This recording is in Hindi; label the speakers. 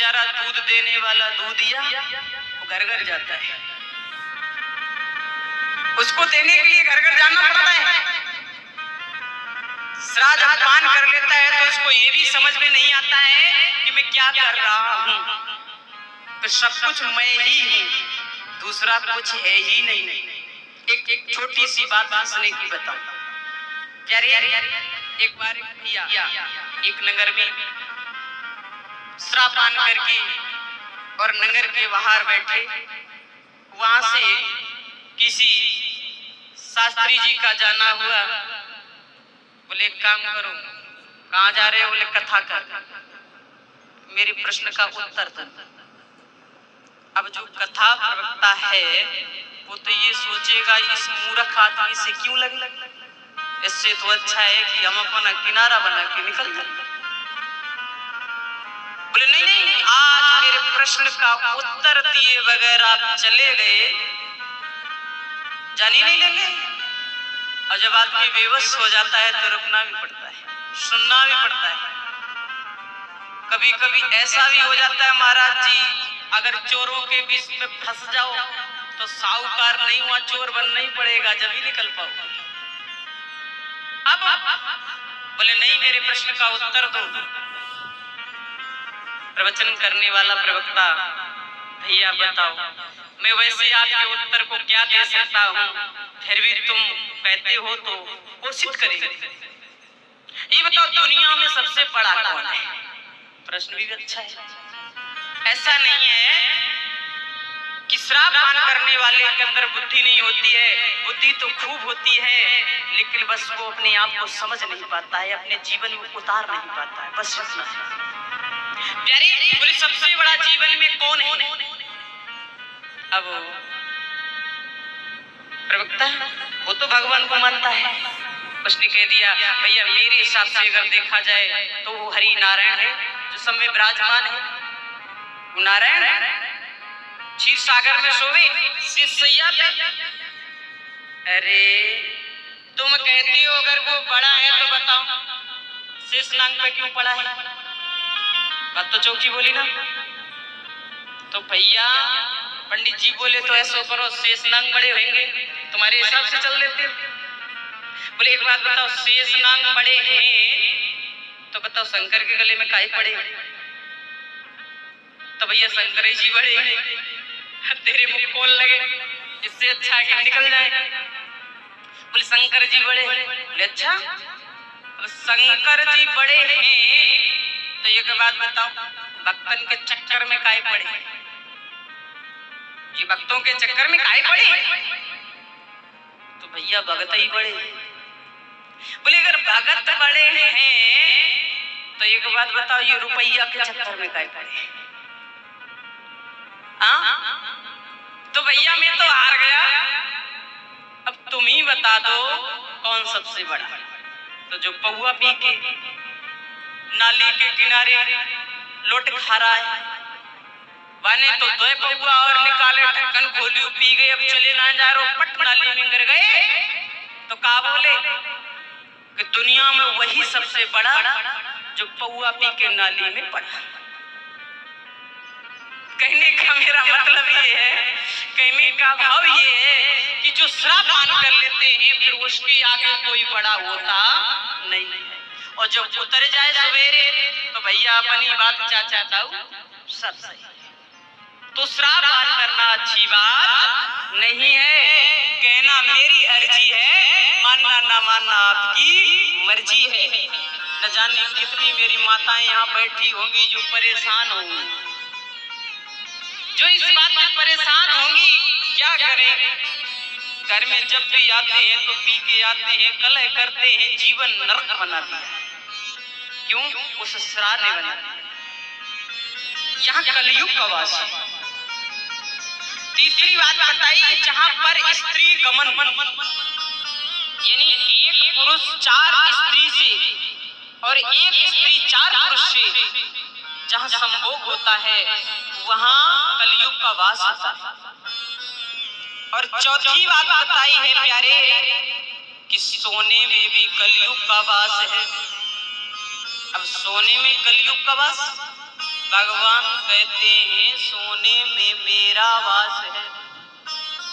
Speaker 1: बेचारा दूध देने वाला दूधिया वो घर घर जाता है, उसको देने के लिए घर घर जाना पड़ता है। श्राद्ध पान कर लेता है तो उसको ये भी समझ में नहीं आता है कि मैं क्या कर रहा हूं, तो सब कुछ मैं ही हूं, दूसरा कुछ है ही नहीं। एक छोटी सी बात हंसने की बताऊं प्यारे। एक बार भैया एक नगर में शराब पान करके और नगर के बाहर बैठे, वहां से किसी शास्त्री जी का जाना हुआ। बोले एक काम करो, कहाँ जा रहे हो? बोले कथा कर, मेरे प्रश्न का उत्तर दो। अब जो कथा प्रवक्ता है वो तो ये सोचेगा इस मूर्ख आदमी से क्यों लगे, इससे तो अच्छा है कि हम अपना किनारा बना के निकल जाए। बोले नहीं नहीं, आज मेरे प्रश्न का उत्तर दिए बगैर आप चले गए, जाने नहीं देंगे। और जब आदमी बेबस हो जाता है तो रुकना भी पड़ता है, सुनना भी पड़ता है। कभी कभी ऐसा भी हो जाता है महाराज जी, अगर चोरों के बीच में फंस जाओ तो साहूकार नहीं हुआ चोर बनना ही पड़ेगा, जब ही निकल पाओ। अब बोले नहीं, मेरे प्रश्न का उत्तर दो। प्रवचन करने वाला प्रवक्ता, भैया बताओ, मैं वैसे आपके उत्तर को क्या दे सकता हूँ, फिर भी तुम कहते हो तो कोशिश करेंगे। ये बताओ दुनिया में सबसे बड़ा कौन है? प्रश्न भी अच्छा है। ऐसा नहीं है कि शराब पान करने वाले के अंदर बुद्धि नहीं होती है, बुद्धि तो खूब होती है, लेकिन बस वो अपने आप को समझ नहीं पाता है, अपने जीवन में उतार नहीं पाता है, बस इतना है। प्यारे बोले सबसे बड़ा जीवन में कौन है? अब प्रवक्ता वो तो भगवान को मानता है, उसने कह दिया भैया मेरे हिसाब से अगर देखा जाए तो वो हरि नारायण है जो सब में विराजमान है। वो नारायण है, क्षीर सागर में सोवे शिष्या पे। अरे तुम कहते हो अगर वो बड़ा है तो बताओ शेष नांग पे क्यों पड़ा है? बात तो चौकी बोली ना। तो भैया पंडित जी बोले तो ऐसा करो, शेष नांग बड़े होंगे, तुम्हारे हिसाब से चल लेते। बोले एक बात बताओ, शेष नांग बड़े हैं तो बताओ शंकर के गले में काहे पड़े? तो भैया शंकर जी बड़े हैं, तेरे मुंह खोल लगे, इससे अच्छा है कि निकल जाए। बोले शंकर जी बड़े हैं। बोले अच्छा, शंकर जी बड़े हैं तो एक बात बताओ भक्तन के चक्कर में काहे पड़े? ये भक्तों के चक्कर में काहे पड़े? तो भैया भगत ही बड़े। बोले अगर भगत बड़े हैं तो एक बात बताओ ये रुपया के चक्कर में काहे पड़े? तो भैया मैं तो हार गया, अब तुम ही बता दो कौन सबसे बड़ा? तो जो पहुआ पी के नाली के किनारे लोट खा रहा है, वाने तो दो पहुआ और निकाले, ढक्कन खोली, पी गए, अब चले ना जा रहे, पट नाली में गिर गए। तो कहा बोले कि दुनिया में वही सबसे बड़ा जो पहुआ पी के नाली में पड़ा। कहने का मेरा मतलब ये है, कहने का भाव ये है कि जो शराब पान कर लेते हैं फिर उसके आगे कोई बड़ा होता नहीं है, और जब उतर जाए सवेरे तो भैया अपनी बात चाचा ताऊ सब सही। तो शराब पान करना अच्छी बात नहीं है, कहना मेरी अर्जी है, मानना ना मानना आपकी मर्जी है। न जाने कितनी मेरी माताएं यहाँ बैठी होंगी जो परेशान होंगी, जो इस बात में परेशान होंगी क्या करें, घर में जब भी आते हैं तो पी के आते हैं, कलह करते हैं, जीवन नरक बना दिया। क्यों? उस शराब ने बना दिया। यहाँ कलयुग का वास। तीसरी बात बताई, जहां पर स्त्री गमन यानी एक पुरुष 4 स्त्री से और एक स्त्री 4 पुरुष से जहां संभोग होता है वहां कलयुग का वास होता है। और चौथी बात बताई है प्यारे कि सोने में भी कलयुग का वास है। अब सोने में कलयुग का वास भगवान कहते हैं सोने में मेरा